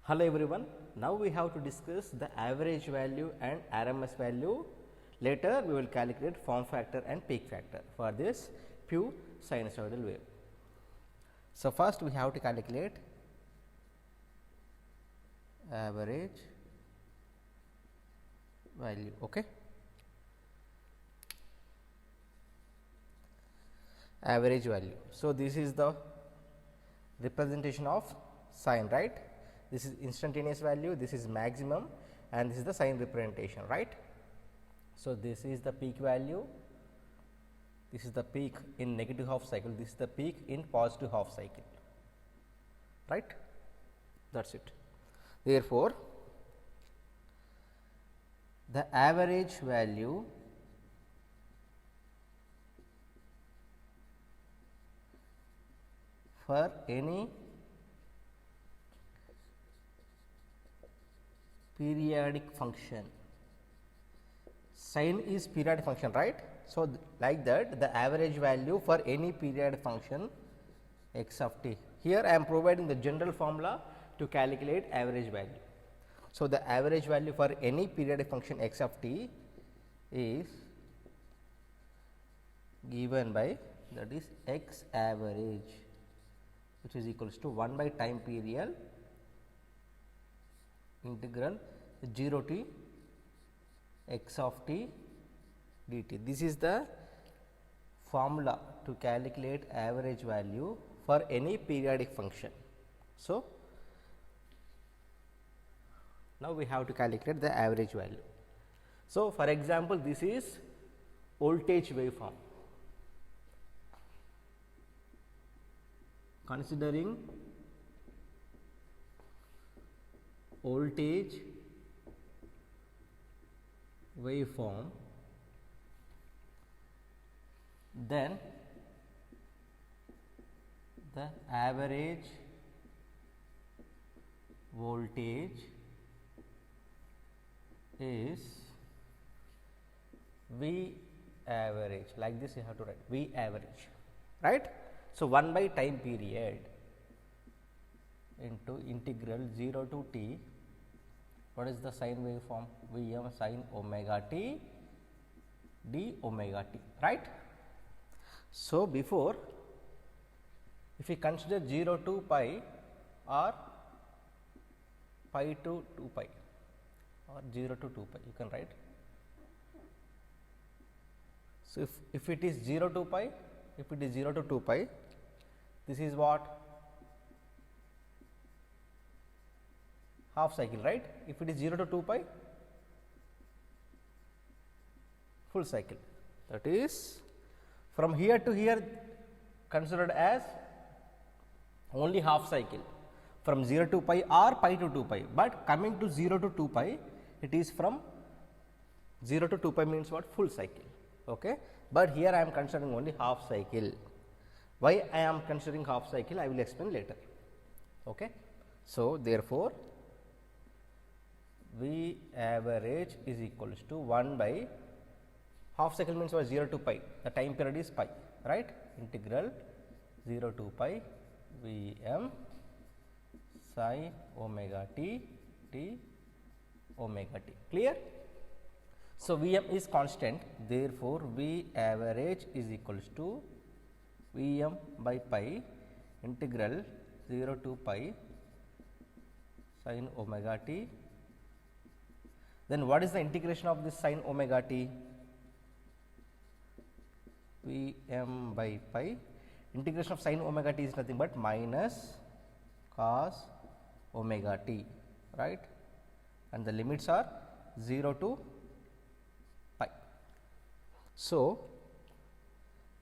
Hello everyone, now we have to discuss the average value and RMS value. Later we will calculate form factor and peak factor for this pure sinusoidal wave. So, first we have to calculate average value. Okay. Average value. So, this is the representation of sine, right. This is instantaneous value, this is maximum and this is the sine representation, right. So, this is the peak value, this is the peak in negative half cycle, this is the peak in positive half cycle, right. That is it. Therefore, the average value for any periodic function, sine is periodic function, right. So, like that the average value for any periodic function x of t. Here I am providing the general formula to calculate average value. So, the average value for any periodic function x of t is given by, that is x average, which is equals to 1 by time period integral 0 to x of t dt. This is the formula to calculate average value for any periodic function. So, now we have to calculate the average value. So, for example, this is voltage waveform. Considering voltage waveform, then the average voltage is V average, like this you have to write V average, right. So, 1 by time period into integral 0 to t, what is the sine waveform? V m sin omega t d omega t, right. So, before, if we consider 0 to pi or pi to 2 pi or 0 to 2 pi, you can write. So, if it is 0 to pi, if it is 0 to 2 pi, this is what? Half cycle, right. If it is 0 to 2 pi, full cycle, that is from here to here considered as only half cycle from 0 to pi or pi to 2 pi, but coming to 0 to 2 pi, it is from 0 to 2 pi means what? Full cycle. Okay. But here I am considering only half cycle. Why I am considering half cycle, I will explain later. Okay. So, therefore, V average is equals to 1 by half cycle means what? 0 to pi, the time period is pi, right. Integral 0 to pi V m sin omega t d omega t, clear. So, V m is constant, therefore, V average is equals to V m by pi integral 0 to pi sin omega t. Then, what is the integration of this sin omega t? V m by pi, integration of sin omega t is nothing but minus cos omega t, right, and the limits are 0 to pi. So,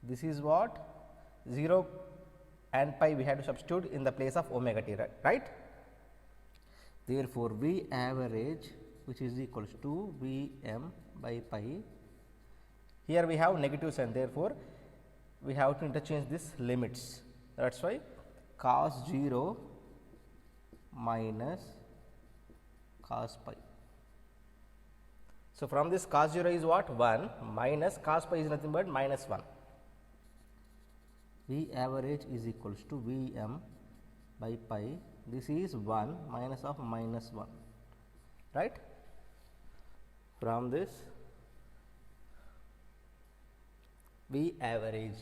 this is what 0 and pi we have to substitute in the place of omega t, right. Therefore, V average, which is equals to V m by pi, here we have negative sign, therefore, we have to interchange this limits, that is why cos 0 minus cos pi. So, from this cos 0 is what? 1 minus cos pi is nothing but minus 1. V average is equals to V m by pi this is 1 minus of minus 1, right. From this V average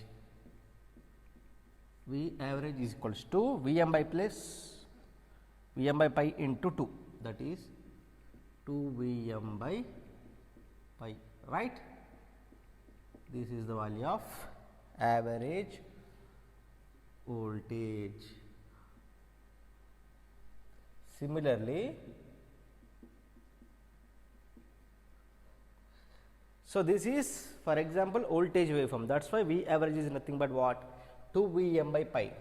is equals to Vm by plus Vm by pi into 2, that is 2 Vm by pi, right. This is the value of average voltage. Similarly, so this is for example voltage waveform, that is why V average is nothing but what, 2 Vm by pi.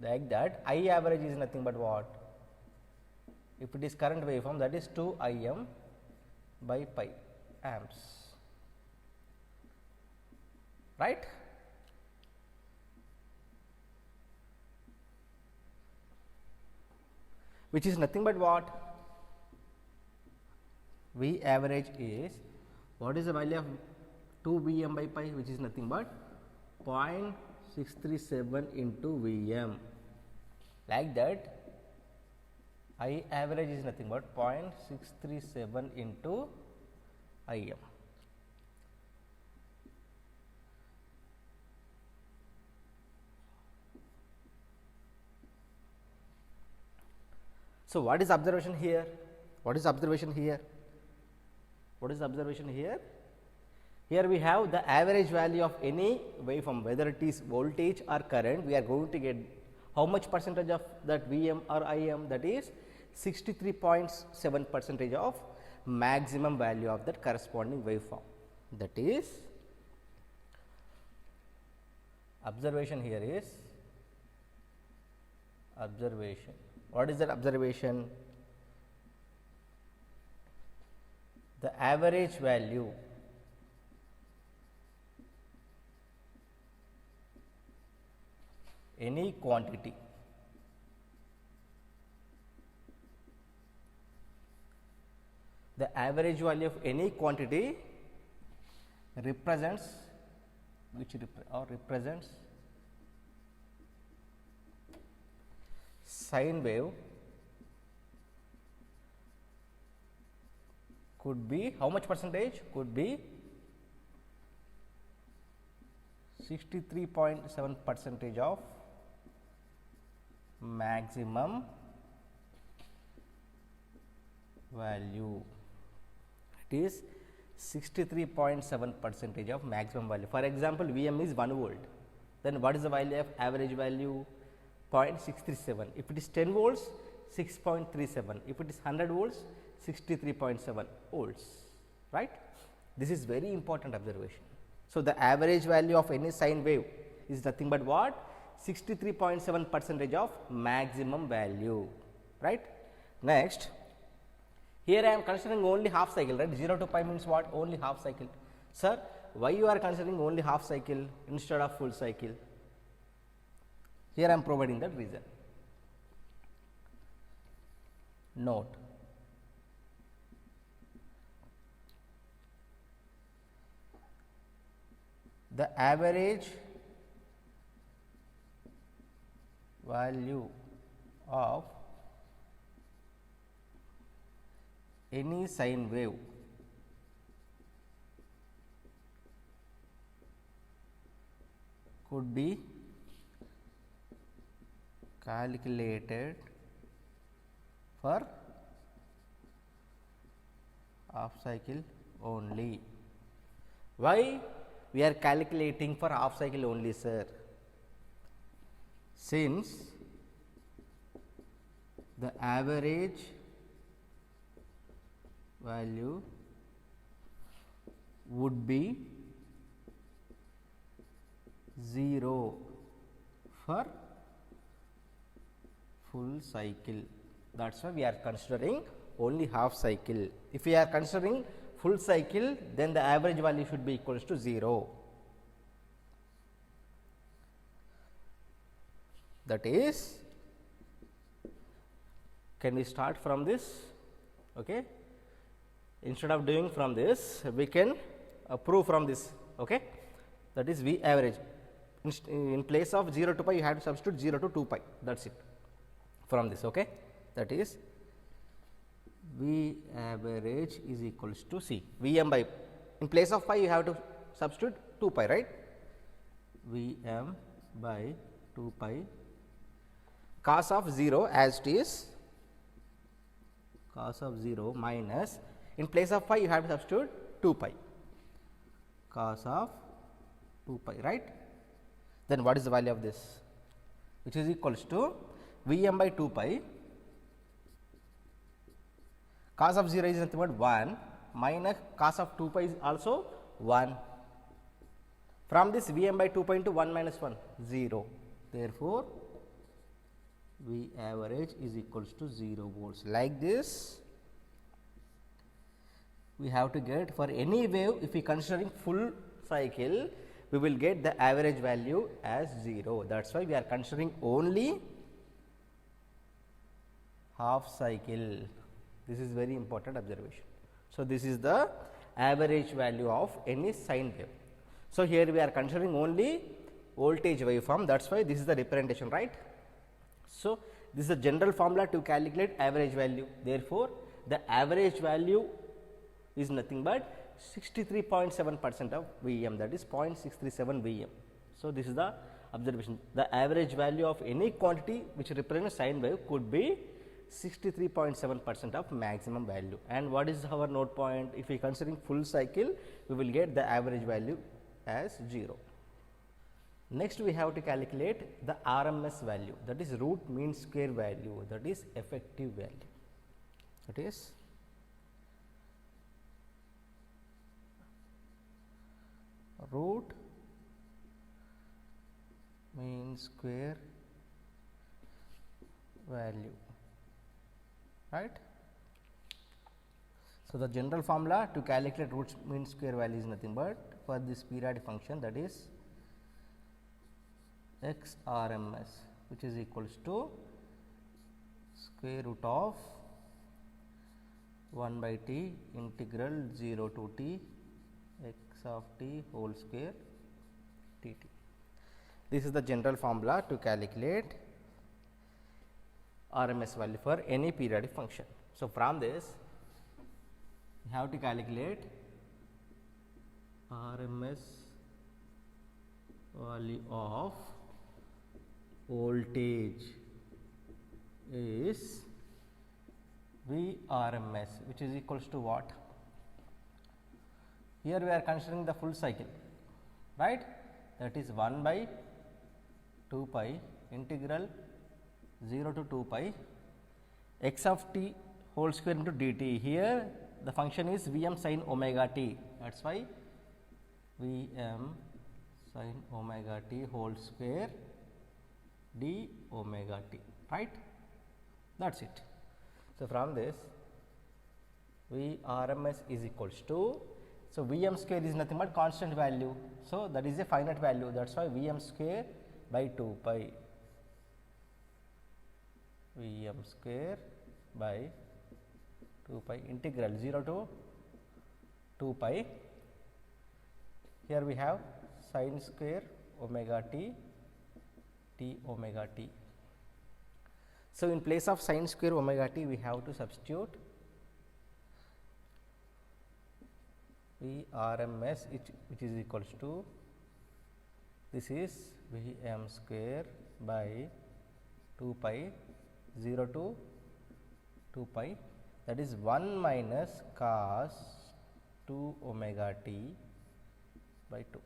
Like that I average is nothing but what, if it is current waveform, that is 2 Im by pi amps, right. Which is nothing but what, V average is, what is the value of 2 Vm by pi, which is nothing but 0.637 into Vm. Like that I average is nothing but 0.637 into Im. So, what is observation here? What is observation here? What is observation here? Here we have the average value of any waveform, whether it is voltage or current, we are going to get how much percentage of that Vm or Im, that is 63.7 percentage of maximum value of that corresponding waveform. That is, observation here is observation. What is that observation? The average value any quantity represents represents sine wave could be how much percentage? Could be 63.7 percentage of maximum value. It is 63.7 percentage of maximum value. For example, Vm is 1 volt, then what is the value of average value? 0.637. If it is 10 volts, 6.37. If it is 100 volts, 63.7 volts, right. This is very important observation. So, the average value of any sine wave is nothing but what? 63.7 percentage of maximum value, right. Next, here I am considering only half cycle, right. 0 to pi means what? Only half cycle. Sir, why you are considering only half cycle instead of full cycle? Here I am providing that reason. Note, the average value of any sine wave could be calculated for half cycle only. Why we are calculating for half cycle only, sir? Since the average value would be 0 for full cycle. That is why we are considering only half cycle. If we are considering full cycle, then the average value should be equals to 0. That is, can we start from this? Okay. Instead of doing from this, we can prove from this. Okay. That is V average. In place of 0 to pi, you have to substitute 0 to 2 pi. That is it. from this. Okay, that is V average is equals to C. Vm by, in place of pi you have to substitute 2 pi, right? Vm by 2 pi cos of 0 as it is, cos of 0 minus, in place of pi you have to substitute 2 pi cos of 2 pi, right? Then what is the value of this, which is equals to Vm by 2 pi cos of 0 is nothing but 1 minus cos of 2 pi is also 1. From this Vm by 2 pi into 1 minus 1, 0. Therefore, V average is equals to 0 volts. Like this, we have to get for any wave, if we considering full cycle, we will get the average value as 0. That is why we are considering only half cycle. This is very important observation. So, this is the average value of any sine wave. So, here we are considering only voltage waveform, that is why this is the representation, right. So, this is the general formula to calculate average value. Therefore, the average value is nothing but 63.7% of Vm, that is 0.637 Vm. So, this is the observation. The average value of any quantity which represents sine wave could be 63.7% of maximum value. And what is our note point? If we considering full cycle, we will get the average value as 0. Next, we have to calculate the RMS value, that is root mean square value, that is effective value. That is root mean square value, right. So, the general formula to calculate root mean square value is nothing but for this periodic function, that is x RMS, which is equals to square root of 1 by t integral 0 to t x of t whole square dt. This is the general formula to calculate RMS value for any periodic function. So, from this we have to calculate RMS value of voltage is Vrms, which is equals to what? Here we are considering the full cycle, right, that is 1 by 2 pi integral 0 to 2 pi x of t whole square into dt. Here the function is Vm sin omega t, that is why Vm sin omega t whole square d omega t, right, that is it. So, from this Vrms is equals to, so Vm square is nothing but constant value. So, that is a finite value, that is why Vm square by 2 pi, Vm square by 2 pi integral 0 to 2 pi. Here we have sin square omega t t omega t. So, in place of sin square omega t we have to substitute Vrms, which is equals to, this is Vm square by 2 pi 0 to 2 pi, that is 1 minus cos 2 omega t by 2,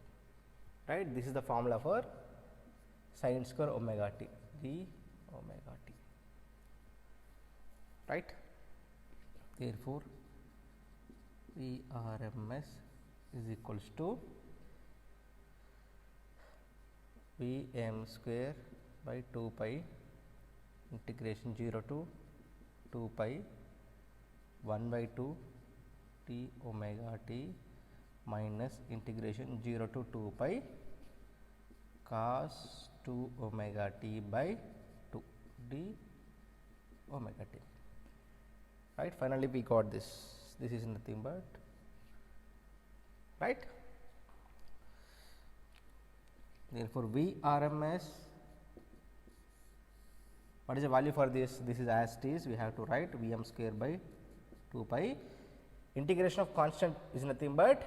right. This is the formula for sin square omega t, d omega t, right. Therefore, Vrms is equals to Vm square by 2 pi integration 0 to 2 pi 1 by 2 t omega t minus integration 0 to 2 pi cos 2 omega t by 2 d omega t, right. Finally, we got this. This is nothing but, right. Therefore, Vrms What is the value for this? This is as it is, we have to write Vm square by 2 pi. Integration of constant is nothing but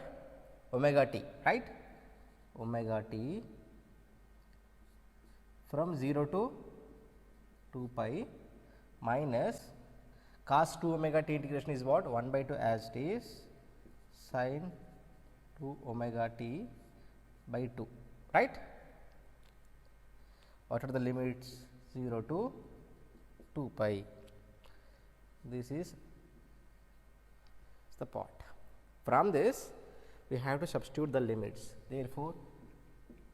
omega t, right? Omega t from 0 to 2 pi minus cos 2 omega t integration is what? 1 by 2 as it is sin 2 omega t by 2, right? What are the limits? 0 to 2 pi. This is the part. From this, we have to substitute the limits. Therefore,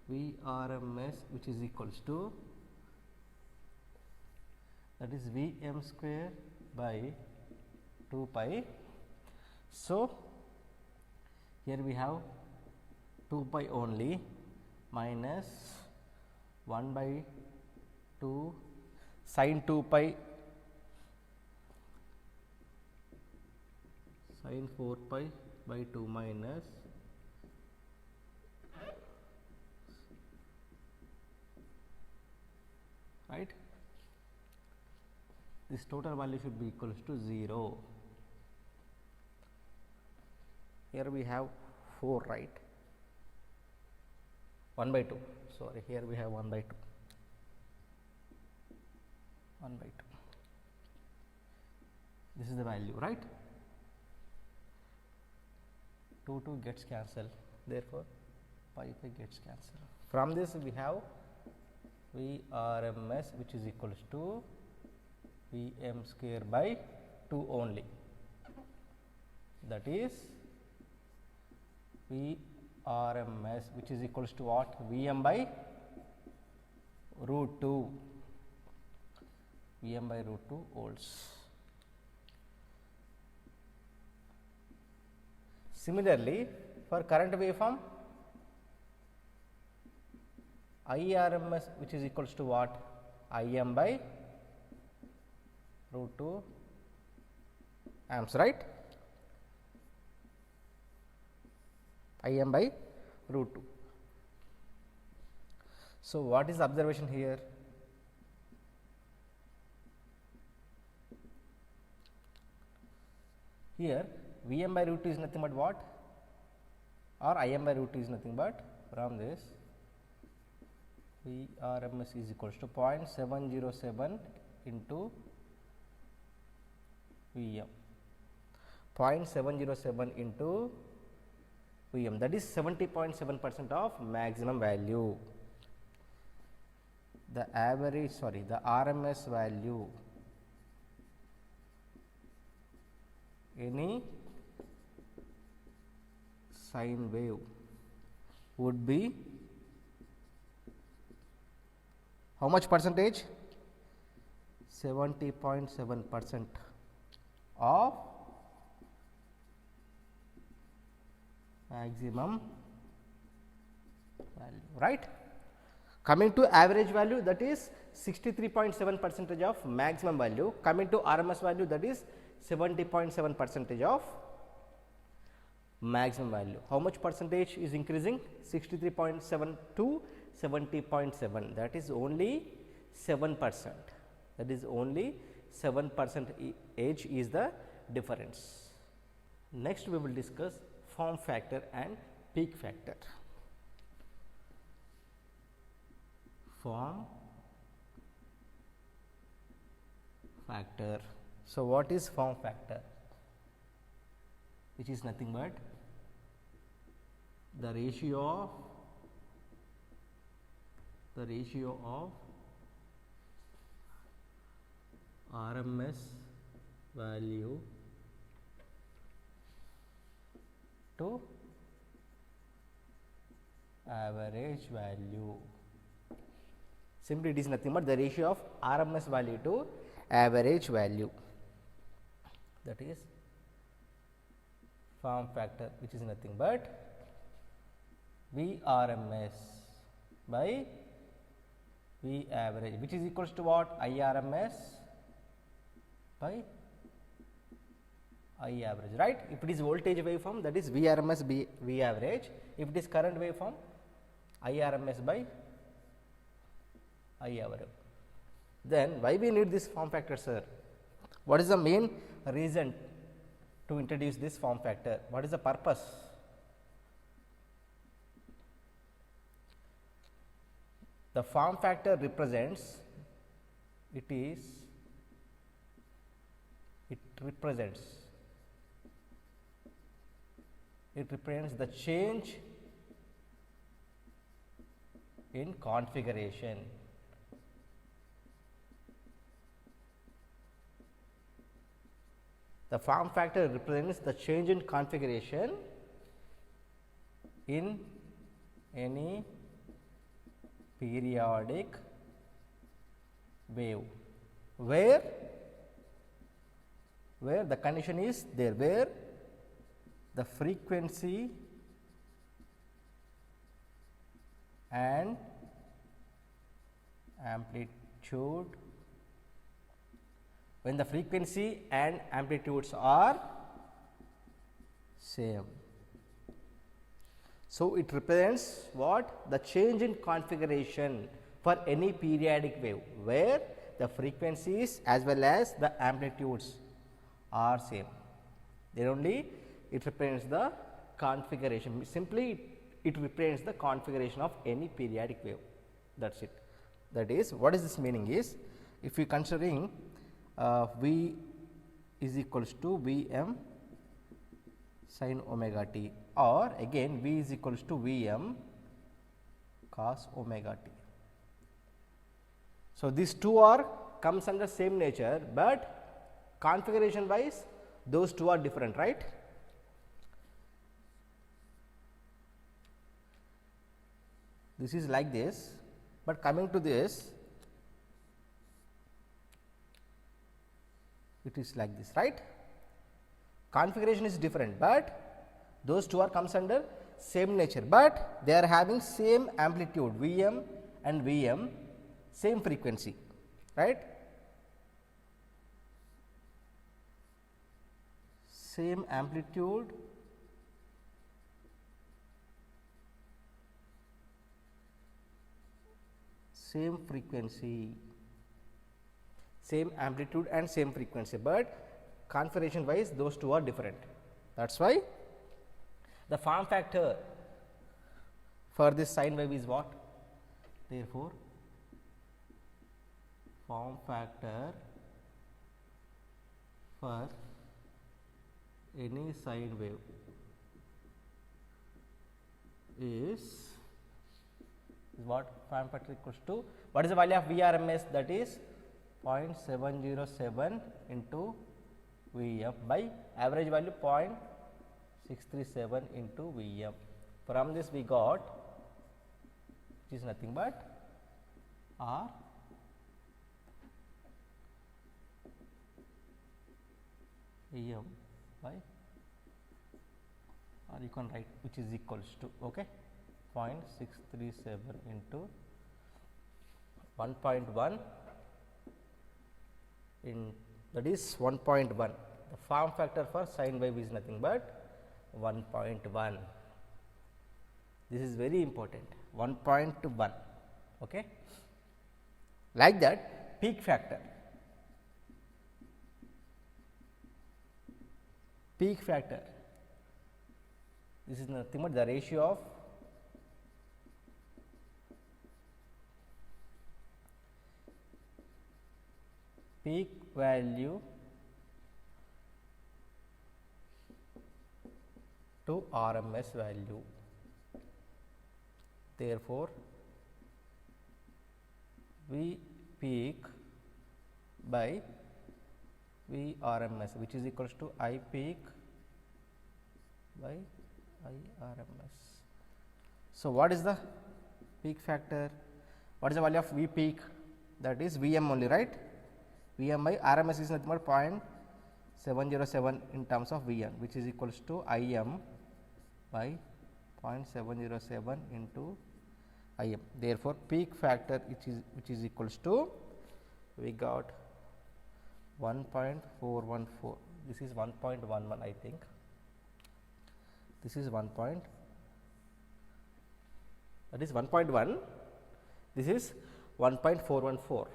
Vrms, which is equals to, that is Vm square by 2 pi. So, here we have 2 pi only minus 1 by 2 sin 2 pi sin 4 pi by 2 minus right. This total value should be equals to 0. Here we have 4, right? 1 by 2, sorry, here we have 1 by 2. 1 by 2. This is the value, right? 2 gets cancelled, therefore, pi gets cancelled. From this we have Vrms, which is equals to Vm square by 2 only, that is Vrms, which is equals to what? Vm by root 2, Vm by root 2 volts. Similarly, for current waveform, Irms, which is equals to what? Im by root 2 amps, right? Im by root 2. So, what is the observation here? Here Vm by root 2 is nothing but what? Or Im by root 2 is nothing but, from this Vrms is equals to 0.707 into Vm, 0.707 into Vm, that is 70.7% of maximum value. The average, sorry, the RMS value, any sine wave would be how much percentage? 70.7% of maximum value, right? Coming to average value, that is 63.7% of maximum value. Coming to RMS value, that is 70.7% of maximum value. How much percentage is increasing? 63.7 to 70.7, that is only 7%. That is only 7% age is the difference. Next, we will discuss form factor and peak factor. Form factor. So, what is form factor? Which is nothing but the ratio of RMS value to average value. Simply, it is nothing but the ratio of RMS value to average value, that is form factor, which is nothing but Vrms by V average, which is equals to what? Irms by I average, right? If it is voltage waveform, that is Vrms by V average. If it is current waveform, Irms by I average. Then why we need this form factor, sir? What is the main reason to introduce this form factor? What is the purpose? The form factor represents, it represents the change in configuration. The form factor represents the change in configuration in any periodic wave, where the condition is there, where the frequency and amplitude, when the frequency and amplitudes are same. So, it represents what? The change in configuration for any periodic wave, where the frequencies as well as the amplitudes are same. Then only it represents the configuration. Simply it represents the configuration of any periodic wave. That is it. That is, what is this meaning is, if we considering V is equals to V m sin omega t, or again V is equals to V m cos omega t. So, these two are comes under same nature, but configuration wise those two are different, right. This is like this, but coming to this, it is like this, right. Configuration is different, but those two are comes under same nature, but they are having same amplitude V m and V m, same frequency, right. Same amplitude, same frequency, same amplitude and same frequency, but configuration wise those two are different. That is why the form factor for this sine wave is what? Therefore, form factor for any sine wave is what? Form factor equals to, what is the value of VRMS? That is 0.707 into Vm by average value 0.637 into Vm. From this we got, which is nothing but R Vm by, or you can write which is equals to, okay, 0.637 into 1.1 in, that is 1.1. The form factor for sine wave is nothing but 1.1. This is very important, 1.1. Okay. Like that, peak factor. Peak factor, this is nothing but the ratio of peak value to RMS value. Therefore, V peak by V RMS, which is equals to I peak by I RMS. So, what is the peak factor? What is the value of V peak? That is Vm only, right? Vm by RMS is nothing but 0.707 in terms of Vm, which is equals to Im by 0.707 into Im. Therefore, peak factor which is equals to, we got 1.414. This is 1.11, I think. This is 1. That is 1.1. This is 1.414.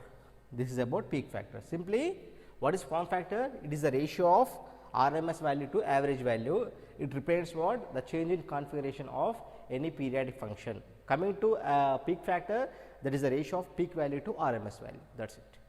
This is about peak factor. Simply, what is form factor? It is the ratio of RMS value to average value. It represents what? The change in configuration of any periodic function. Coming to peak factor, that is the ratio of peak value to RMS value. That is it.